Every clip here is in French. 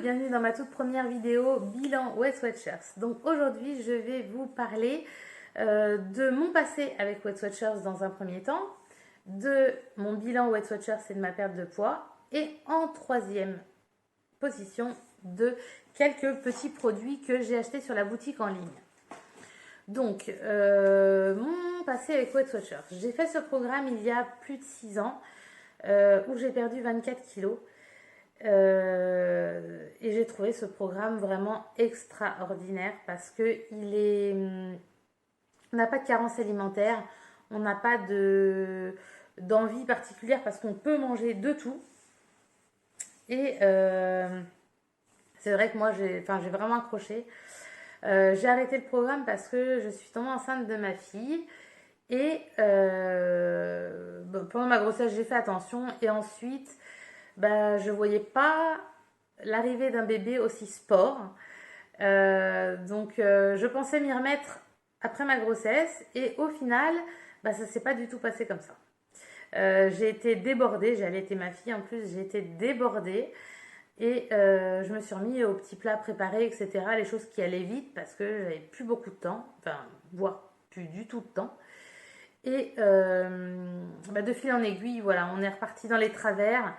bienvenue dans ma toute première vidéo bilan Weight Watchers. Donc aujourd'hui je vais vous parler de mon passé avec Weight Watchers dans un premier temps, de mon bilan Weight Watchers et de ma perte de poids, et en troisième position de quelques petits produits que j'ai achetés sur la boutique en ligne. Donc mon passé avec Weight Watchers, j'ai fait ce programme il y a plus de 6 ans où j'ai perdu 24 kilos. Et j'ai trouvé ce programme vraiment extraordinaire parce que on n'a pas de carence alimentaire, on n'a pas d'envie particulière parce qu'on peut manger de tout. Et c'est vrai que moi j'ai vraiment accroché. J'ai arrêté le programme parce que je suis tombée enceinte de ma fille. Et pendant ma grossesse, j'ai fait attention. Et ensuite, je voyais pas l'arrivée d'un bébé aussi sport. Je pensais m'y remettre après ma grossesse. Et au final, ça s'est pas du tout passé comme ça. J'ai été débordée. J'ai allaité ma fille en plus. J'ai été débordée. Et je me suis remis aux petits plats préparés, etc. Les choses qui allaient vite parce que j'avais plus beaucoup de temps. Enfin, voire plus du tout de temps. Et de fil en aiguille, voilà, on est reparti dans les travers.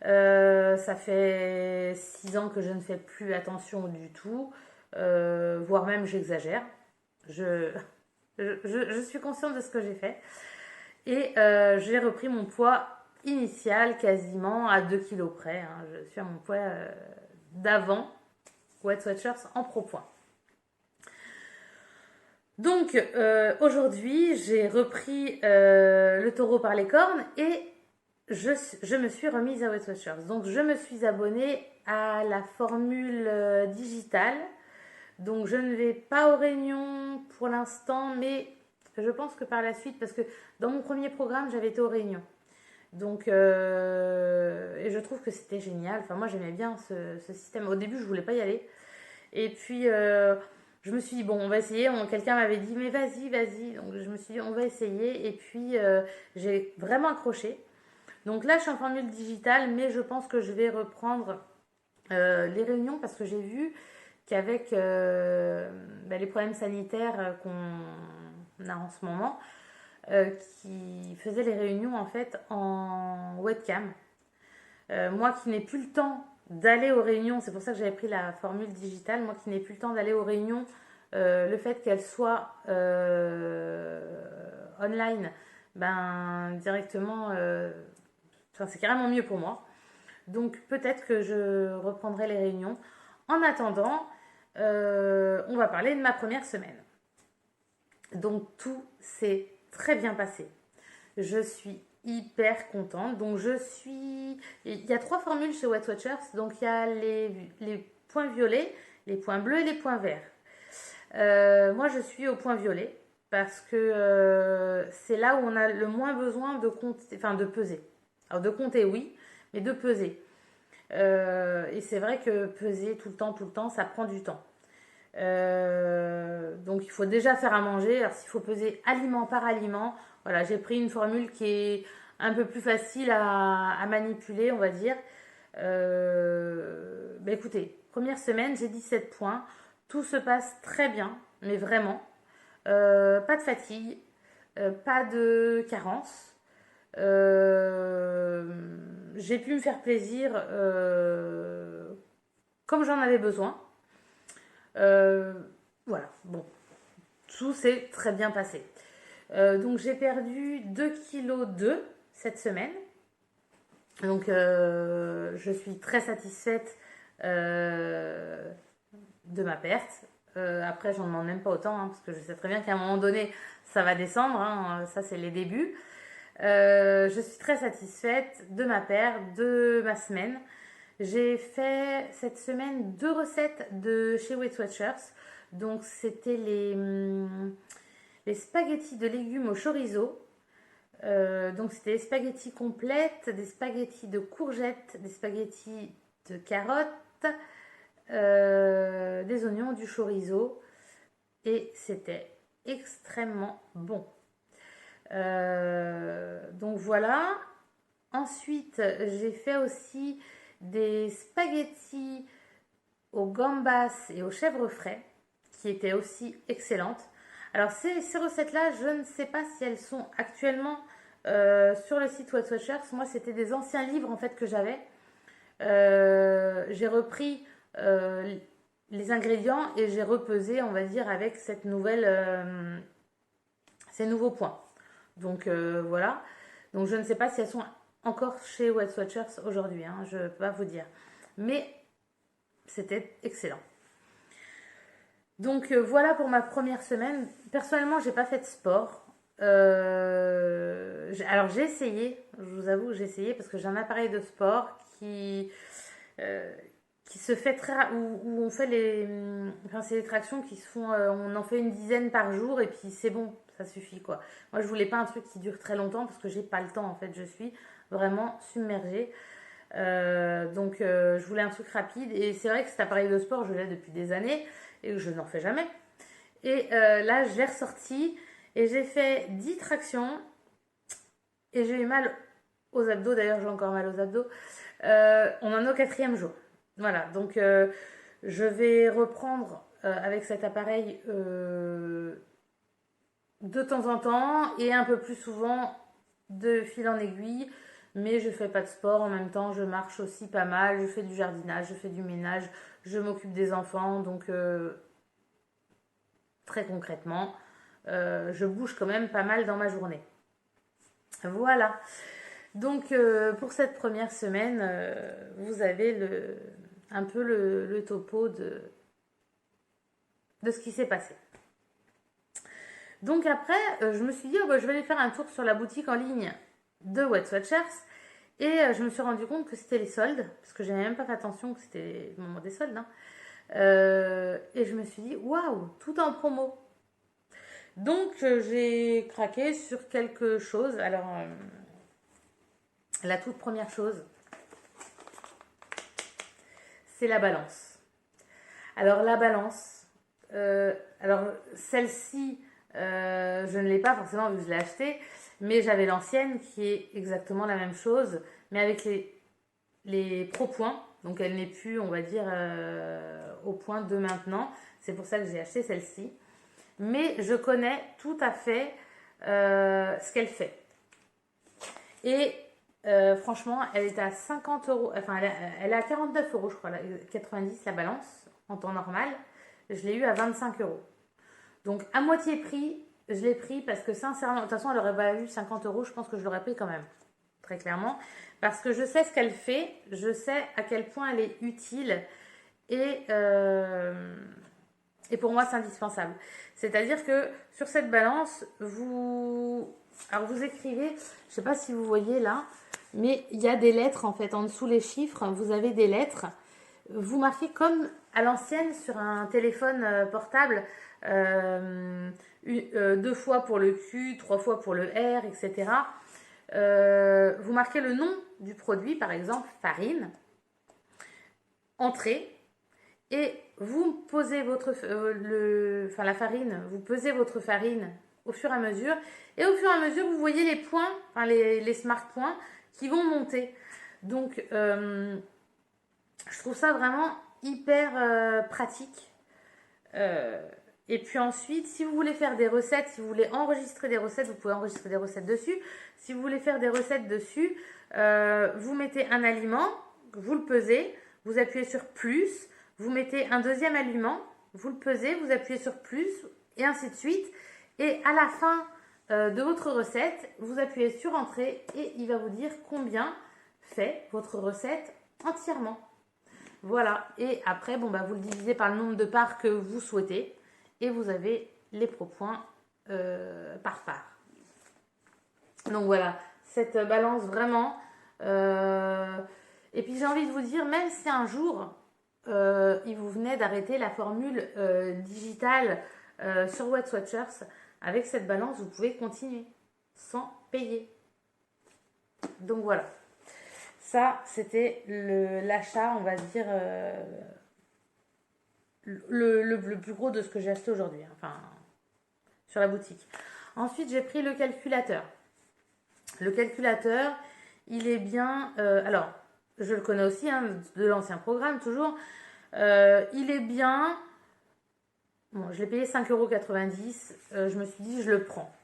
Ça fait 6 ans que je ne fais plus attention du tout, voire même j'exagère. Je suis consciente de ce que j'ai fait. Et j'ai repris mon poids initial quasiment à 2 kilos près. Hein. Je suis à mon poids d'avant Weight Watchers en pro-poids. Donc aujourd'hui, j'ai repris le taureau par les cornes et je me suis remise à Weight Watchers. Donc je me suis abonnée à la formule digitale. Donc je ne vais pas aux réunions pour l'instant, mais je pense que par la suite, parce que dans mon premier programme, j'avais été aux réunions. Donc, et je trouve que c'était génial. Enfin, moi, j'aimais bien ce système. Au début, je voulais pas y aller. Et puis, je me suis dit, bon, on va essayer. Quelqu'un m'avait dit, mais vas-y, vas-y. Donc, je me suis dit, on va essayer. Et puis, j'ai vraiment accroché. Donc là, je suis en formule digitale, mais je pense que je vais reprendre les réunions parce que j'ai vu qu'avec les problèmes sanitaires qu'on a en ce moment, qui faisaient les réunions en fait en webcam. Moi qui n'ai plus le temps d'aller aux réunions, c'est pour ça que j'avais pris la formule digitale, moi qui n'ai plus le temps d'aller aux réunions, le fait qu'elles soient online, directement, c'est carrément mieux pour moi. Donc peut-être que je reprendrai les réunions. En attendant, on va parler de ma première semaine. Donc tout s'est très bien passé. Je suis hyper contente. Donc il y a 3 formules chez Weight Watchers. Donc il y a les points violets, les points bleus et les points verts. Moi je suis au point violet parce que c'est là où on a le moins besoin de compter, de peser. Alors de compter oui, mais de peser. Et c'est vrai que peser tout le temps, ça prend du temps. Donc il faut déjà faire à manger. Alors s'il faut peser aliment par aliment, voilà, j'ai pris une formule qui est un peu plus facile à manipuler, on va dire. Écoutez, première semaine, j'ai 17 points. Tout se passe très bien, mais vraiment. Pas de fatigue, pas de carence. J'ai pu me faire plaisir comme j'en avais besoin. Voilà, bon, tout s'est très bien passé. Donc j'ai perdu 2,2 kg cette semaine. Donc je suis très satisfaite de ma perte. Après, j'en demande même pas autant, hein, parce que je sais très bien qu'à un moment donné, ça va descendre. Hein, ça, c'est les débuts. Je suis très satisfaite de ma perte, de ma semaine. J'ai fait cette semaine 2 recettes de chez Weight Watchers. Donc c'était les spaghettis de légumes au chorizo. Donc c'était des spaghettis complètes, des spaghettis de courgettes, des spaghettis de carottes, des oignons, du chorizo. Et c'était extrêmement bon. Donc voilà. Ensuite, j'ai fait aussi des spaghettis aux gambas et aux chèvres frais, qui étaient aussi excellentes. Alors ces recettes-là, je ne sais pas si elles sont actuellement sur le site Weight Watchers. Moi, c'était des anciens livres en fait que j'avais. J'ai repris les ingrédients et j'ai repesé, on va dire, avec ces nouveaux points. Donc voilà. Donc je ne sais pas si elles sont encore chez Weight Watchers aujourd'hui, hein, je ne peux pas vous dire. Mais c'était excellent. Donc voilà pour ma première semaine. Personnellement, j'ai pas fait de sport. Alors j'ai essayé, je vous avoue, j'ai essayé parce que j'ai un appareil de sport euh, qui se fait où on fait enfin c'est les tractions qui se font, on en fait une dizaine par jour et puis c'est bon, ça suffit quoi. Moi je voulais pas un truc qui dure très longtemps parce que j'ai pas le temps en fait, je suis vraiment submergée. Je voulais un truc rapide et c'est vrai que cet appareil de sport je l'ai depuis des années et je n'en fais jamais. Et là je l'ai ressorti et j'ai fait 10 tractions et j'ai eu mal aux abdos, d'ailleurs j'ai encore mal aux abdos. On en est au 4e jour. Voilà, donc je vais reprendre avec cet appareil de temps en temps et un peu plus souvent de fil en aiguille. Mais je fais pas de sport en même temps, je marche aussi pas mal, je fais du jardinage, je fais du ménage, je m'occupe des enfants, donc très concrètement, je bouge quand même pas mal dans ma journée. Voilà. Donc pour cette première semaine, vous avez un peu le topo de ce qui s'est passé. Donc après, je me suis dit, oh, bah, je vais aller faire un tour sur la boutique en ligne de Weight Watchers. Et je me suis rendu compte que c'était les soldes, parce que je n'avais même pas fait attention que c'était le moment des soldes. Hein. Et je me suis dit, waouh, tout en promo. Donc j'ai craqué sur quelque chose. Alors, la toute première chose, c'est la balance. Alors la balance, alors celle-ci, je ne l'ai pas forcément vu que je l'ai achetée, mais j'avais l'ancienne qui est exactement la même chose, mais avec les pro-points. Donc elle n'est plus, on va dire, au point de maintenant. C'est pour ça que j'ai acheté celle-ci. Mais je connais tout à fait ce qu'elle fait. Et franchement, elle est à 50 euros, enfin elle est à 49 euros, je crois, 90 la balance en temps normal. Je l'ai eu à 25 euros. Donc à moitié prix, je l'ai pris parce que sincèrement, de toute façon, elle aurait valu 50 euros, je pense que je l'aurais pris quand même, très clairement. Parce que je sais ce qu'elle fait, je sais à quel point elle est utile et, et pour moi c'est indispensable. C'est-à-dire que sur cette balance, alors vous écrivez, je ne sais pas si vous voyez là, mais il y a des lettres en fait, en dessous les chiffres, vous avez des lettres. Vous marquez comme à l'ancienne sur un téléphone portable, 2 fois pour le Q, 3 fois pour le R, etc. Vous marquez le nom du produit, par exemple farine, entrée, et vous posez la farine, vous pesez votre farine au fur et à mesure, et au fur et à mesure vous voyez les points, enfin les smart points qui vont monter. Donc je trouve ça vraiment hyper pratique. Et puis ensuite, si vous voulez faire des recettes, si vous voulez enregistrer des recettes, vous pouvez enregistrer des recettes dessus. Si vous voulez faire des recettes dessus, vous mettez un aliment, vous le pesez, vous appuyez sur plus, vous mettez un deuxième aliment, vous le pesez, vous appuyez sur plus, et ainsi de suite. Et à la fin de votre recette, vous appuyez sur entrée et il va vous dire combien fait votre recette entièrement. Voilà, et après, bon, bah, vous le divisez par le nombre de parts que vous souhaitez et vous avez les points par part. Donc voilà, cette balance vraiment. Et puis j'ai envie de vous dire, même si un jour il vous venait d'arrêter la formule digitale sur Weight Watchers, avec cette balance, vous pouvez continuer sans payer. Donc voilà. Ça, c'était l'achat, on va dire, le plus gros de ce que j'ai acheté aujourd'hui, enfin, sur la boutique. Ensuite, j'ai pris le calculateur. Le calculateur, il est bien... alors, je le connais aussi, hein, de l'ancien programme, toujours. Il est bien. Bon, je l'ai payé 5,90 €. Je me suis dit, je le prends.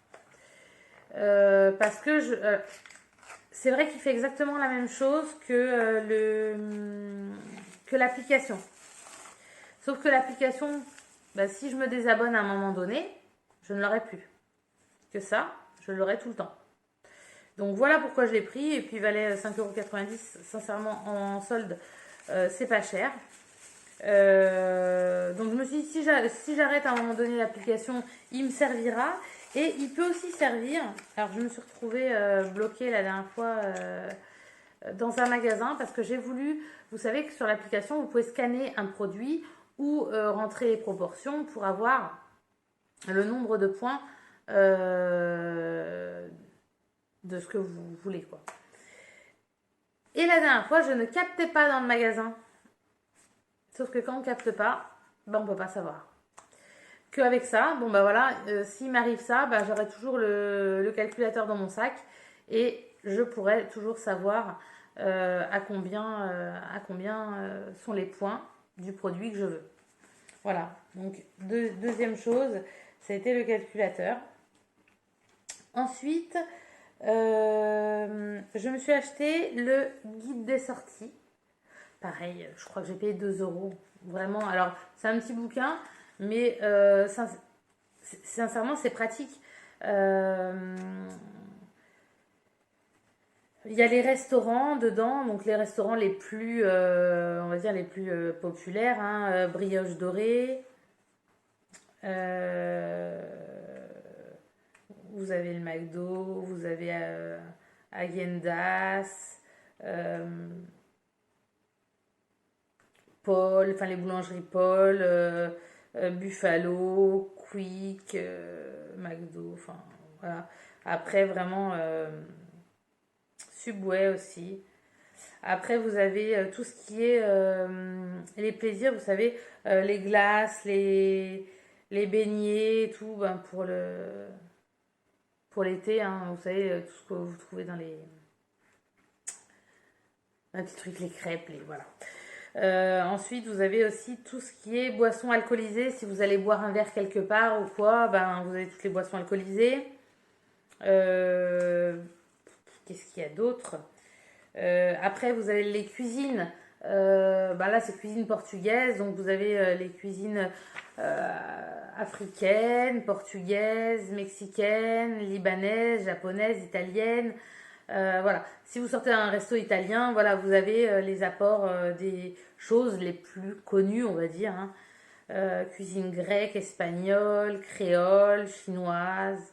Parce que c'est vrai qu'il fait exactement la même chose que l'application. Sauf que l'application, bah, si je me désabonne à un moment donné, je ne l'aurai plus. Que ça, je l'aurai tout le temps. Donc voilà pourquoi je l'ai pris. Et puis il valait 5,90 €. Sincèrement, en solde, c'est pas cher. Donc je me suis dit, si j'arrête à un moment donné l'application, il me servira. Et il peut aussi servir. Alors je me suis retrouvée bloquée la dernière fois dans un magasin parce que j'ai voulu, vous savez que sur l'application, vous pouvez scanner un produit ou rentrer les proportions pour avoir le nombre de points de ce que vous voulez, quoi. Et la dernière fois, je ne captais pas dans le magasin. Sauf que quand on ne capte pas, ben on ne peut pas savoir. Qu'avec ça, bon bah voilà, s'il m'arrive ça, bah, j'aurai toujours le calculateur dans mon sac et je pourrai toujours savoir à combien sont les points du produit que je veux. Voilà, donc deuxième chose, ça a été le calculateur. Ensuite, je me suis acheté le guide des sorties. Pareil, je crois que j'ai payé 2 €. Vraiment, alors c'est un petit bouquin, mais sincèrement, c'est pratique. Il y a les restaurants dedans, donc les restaurants les plus, on va dire les plus populaires, hein, brioche dorée. Vous avez le McDo, vous avez Häagen-Dazs, Paul, enfin les boulangeries Paul, Buffalo, Quick, McDo, enfin voilà. Après vraiment Subway aussi. Après vous avez tout ce qui est les plaisirs, vous savez, les glaces, les beignets et tout, ben, pour l'été, hein, vous savez, tout ce que vous trouvez dans les un petit truc, les crêpes, les voilà. Ensuite, vous avez aussi tout ce qui est boissons alcoolisées. Si vous allez boire un verre quelque part ou quoi, ben, vous avez toutes les boissons alcoolisées. Qu'est-ce qu'il y a d'autre? Après, vous avez les cuisines. Ben là, c'est cuisine portugaise. Donc, vous avez les cuisines africaines, portugaises, mexicaines, libanaises, japonaises, italiennes. Voilà. Si vous sortez à un resto italien, voilà, vous avez les apports des choses les plus connues, on va dire, hein. Cuisine grecque, espagnole, créole, chinoise,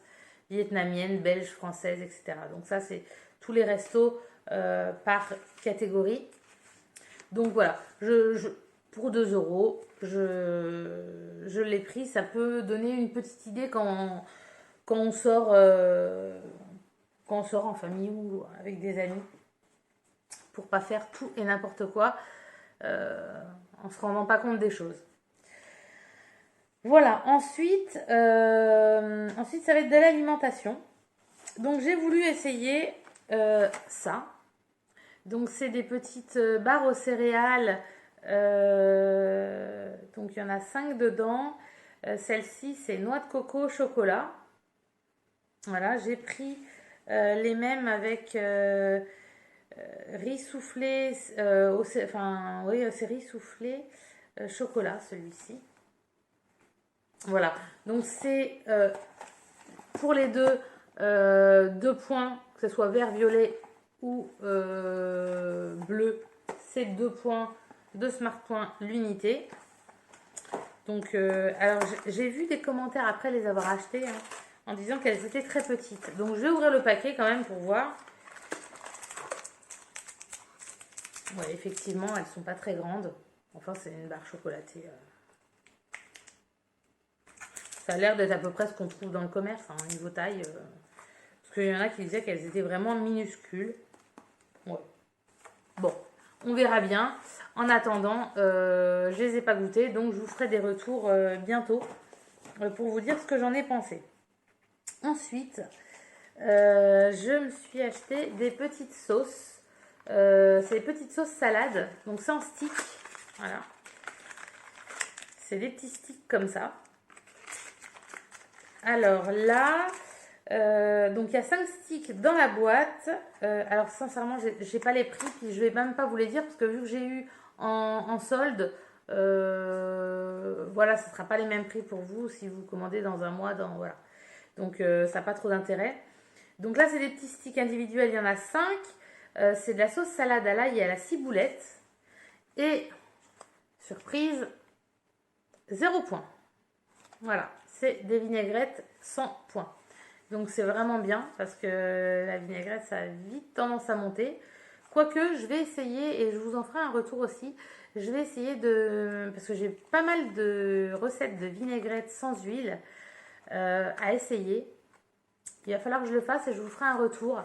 vietnamienne, belge, française, etc. Donc ça, c'est tous les restos par catégorie. Donc voilà, pour 2 €, je l'ai pris. Ça peut donner une petite idée quand on sort en famille ou avec des amis, pour pas faire tout et n'importe quoi en se rendant pas compte des choses. Voilà, ensuite ça va être de l'alimentation. Donc j'ai voulu essayer ça. Donc c'est des petites barres aux céréales. Donc il y en a 5 dedans. Celle-ci c'est noix de coco chocolat. Voilà, j'ai pris les mêmes avec riz soufflé, enfin oui, c'est riz soufflé chocolat celui-ci. Voilà, donc c'est pour les deux, 2 points, que ce soit vert, violet ou bleu, c'est 2 points de Smart Points l'unité. Donc, alors j'ai vu des commentaires après les avoir achetées, hein, en disant qu'elles étaient très petites. Donc je vais ouvrir le paquet quand même pour voir. Ouais, effectivement, elles sont pas très grandes. Enfin, c'est une barre chocolatée. Ça a l'air d'être à peu près ce qu'on trouve dans le commerce, hein, niveau taille. Parce qu'il y en a qui disaient qu'elles étaient vraiment minuscules. Ouais. Bon, on verra bien. En attendant, je les ai pas goûtées, donc je vous ferai des retours bientôt pour vous dire ce que j'en ai pensé. Ensuite, je me suis acheté des petites sauces. C'est des petites sauces salades, donc c'est en stick. Voilà. C'est des petits sticks comme ça. Alors là, donc il y a 5 sticks dans la boîte. Alors sincèrement, j'ai pas les prix, puis je vais même pas vous les dire parce que vu que j'ai eu en solde, voilà, ce sera pas les mêmes prix pour vous si vous commandez dans un mois, voilà. Donc ça n'a pas trop d'intérêt. Donc là, c'est des petits sticks individuels, il y en a 5. C'est de la sauce salade à l'ail et à la ciboulette. Et, surprise, 0 point. Voilà, c'est des vinaigrettes 100 points. Donc c'est vraiment bien parce que la vinaigrette, ça a vite tendance à monter. Quoique, je vais essayer, et je vous en ferai un retour aussi, je vais essayer de... Parce que j'ai pas mal de recettes de vinaigrette sans huile à essayer. Il va falloir que je le fasse et je vous ferai un retour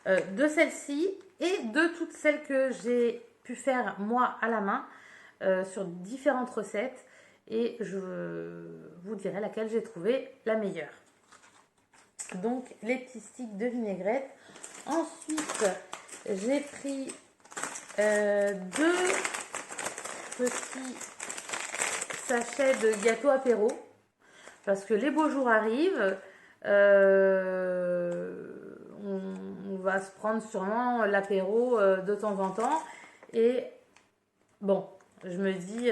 de celle-ci et de toutes celles que j'ai pu faire moi à la main sur différentes recettes. Et je vous dirai laquelle j'ai trouvé la meilleure. Donc les petits sticks de vinaigrette. Ensuite, j'ai pris 2 petits sachets de gâteau apéro. Parce que les beaux jours arrivent. On va se prendre sûrement l'apéro de temps en temps. Et bon, je me dis...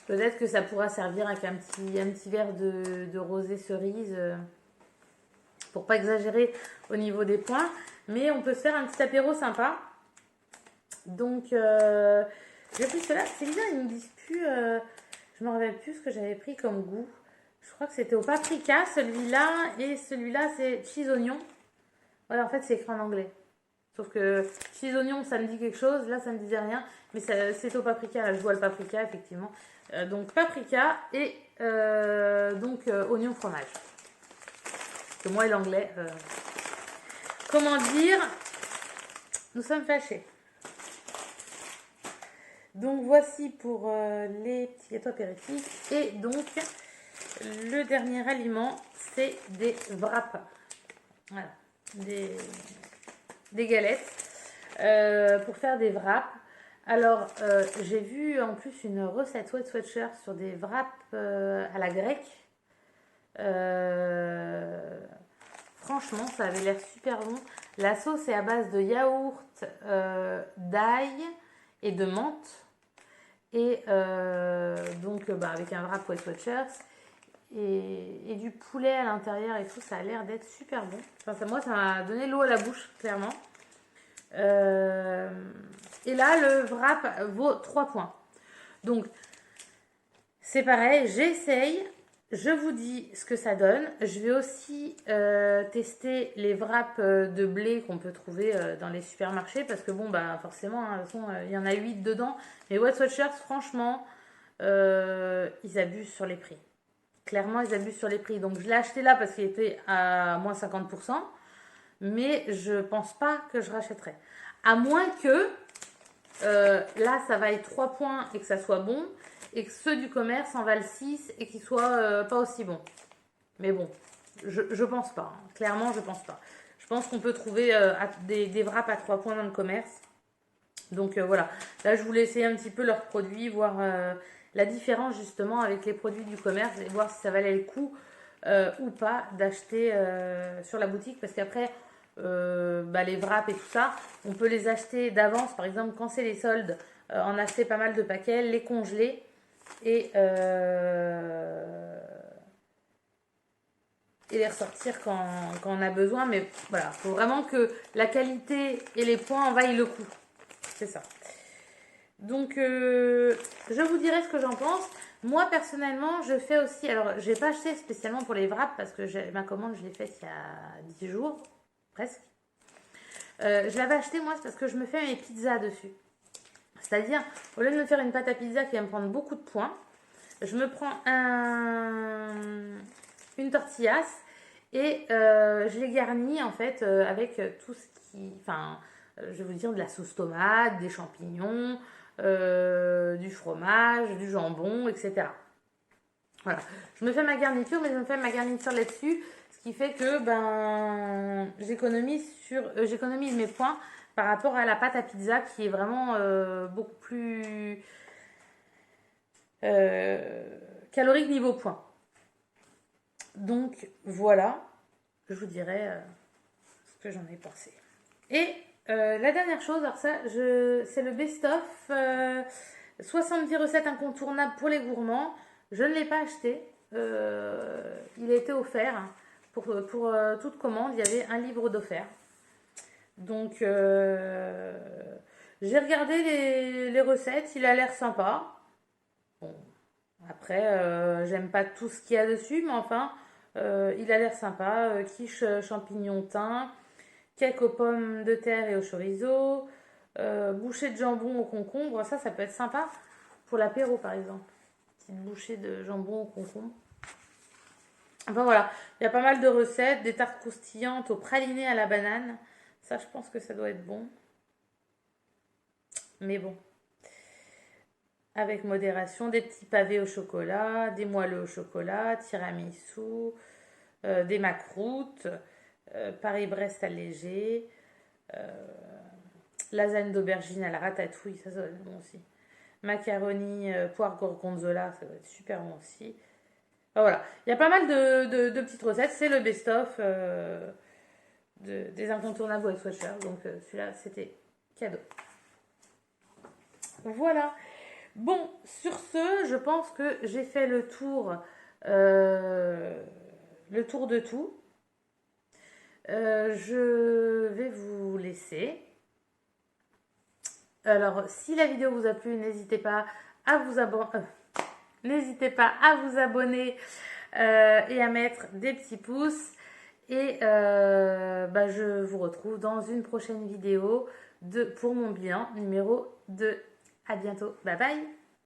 peut-être que ça pourra servir avec un petit verre de rosé cerise pour pas exagérer au niveau des points. Mais on peut se faire un petit apéro sympa. Donc, j'ai pris cela. C'est bizarre, ils ne me disent plus... je me rappelle plus ce que j'avais pris comme goût. Je crois que c'était au paprika, celui-là. Et celui-là, c'est cheese oignon. Voilà, en fait, c'est écrit en anglais. Sauf que cheese oignon, ça me dit quelque chose. Là, ça ne me disait rien. Mais c'est au paprika. Là, je vois le paprika, effectivement. Donc paprika et oignon fromage. Parce que moi et l'anglais, comment dire, nous sommes fâchés. Donc voici pour les petits gâteaux apéritifs. Et donc le dernier aliment, c'est des wraps. Voilà, des galettes pour faire des wraps. Alors, j'ai vu en plus une recette Weight Watchers sur des wraps à la grecque. Franchement, ça avait l'air super bon. La sauce est à base de yaourt, d'ail et de menthe. Et donc, avec un wrap Weight Watchers et du poulet à l'intérieur et tout, ça a l'air d'être super bon. Enfin, moi, ça m'a donné l'eau à la bouche, clairement. Et là, le wrap vaut 3 points. Donc, c'est pareil, j'essaye. Je vous dis ce que ça donne. Je vais aussi tester les wraps de blé qu'on peut trouver dans les supermarchés. Parce que bon, forcément, hein, de toute façon, il y en a 8 dedans. Mais Weight Watchers, franchement, ils abusent sur les prix. Clairement, ils abusent sur les prix. Donc, je l'ai acheté là parce qu'il était à moins 50%. Mais je pense pas que je rachèterai. À moins que là, ça vaille 3 points et que ça soit bon. Et que ceux du commerce en valent 6 et qu'ils soient pas aussi bons. Mais bon, je pense pas. Hein. Clairement, je pense pas. Je pense qu'on peut trouver des wraps à 3 points dans le commerce. Donc voilà. Là, je voulais essayer un petit peu leurs produits, voir la différence justement avec les produits du commerce et voir si ça valait le coup ou pas d'acheter sur la boutique. Parce qu'après, les wraps et tout ça, on peut les acheter d'avance. Par exemple, quand c'est les soldes, en acheter pas mal de paquets, les congeler. Et les ressortir quand on a besoin. Mais voilà, il faut vraiment que la qualité et les points en vaillent le coup. C'est ça. Donc, je vous dirai ce que j'en pense. Moi, personnellement, je fais aussi... Alors, je n'ai pas acheté spécialement pour les wraps parce que ma commande, je l'ai faite il y a 10 jours, presque. Je l'avais acheté, moi, c'est parce que je me fais mes pizzas dessus. C'est-à-dire, au lieu de me faire une pâte à pizza qui va me prendre beaucoup de points, je me prends une tortillasse et je les garnis en fait avec tout ce qui... Enfin, je vais vous dire de la sauce tomate, des champignons, du fromage, du jambon, etc. Voilà. Je me fais ma garniture, mais je me fais ma garniture là-dessus, ce qui fait que j'économise mes points par rapport à la pâte à pizza qui est vraiment beaucoup plus calorique niveau point. Donc voilà, je vous dirai ce que j'en ai pensé. Et la dernière chose, alors ça, c'est le best-of 70 recettes incontournables pour les gourmands. Je ne l'ai pas acheté, il a été offert pour toute commande. Il y avait un livre d'offert. Donc j'ai regardé les recettes, il a l'air sympa. Bon, après, j'aime pas tout ce qu'il y a dessus, mais enfin, il a l'air sympa. Quiche champignons thym, cake aux pommes de terre et au chorizo, bouchée de jambon au concombre. Ça peut être sympa pour l'apéro, par exemple. Petite bouchée de jambon au concombre. Enfin voilà, il y a pas mal de recettes, des tartes croustillantes au praliné à la banane. Ça, je pense que ça doit être bon. Mais bon, avec modération, des petits pavés au chocolat, des moelleux au chocolat, tiramisu, des macroutes, Paris-Brest allégé, lasagne d'aubergine à la ratatouille, ça doit être bon aussi. Macaroni, poire gorgonzola, ça doit être super bon aussi. Enfin, voilà, il y a pas mal de petites recettes, c'est le best-of des incontournables Weight Watchers, donc celui-là c'était cadeau. Voilà. Bon, sur ce, je pense que j'ai fait le tour de tout. Je vais vous laisser. Alors, si la vidéo vous a plu, n'hésitez pas à vous abonner et à mettre des petits pouces. Et je vous retrouve dans une prochaine vidéo pour mon bilan numéro 2. À bientôt. Bye bye.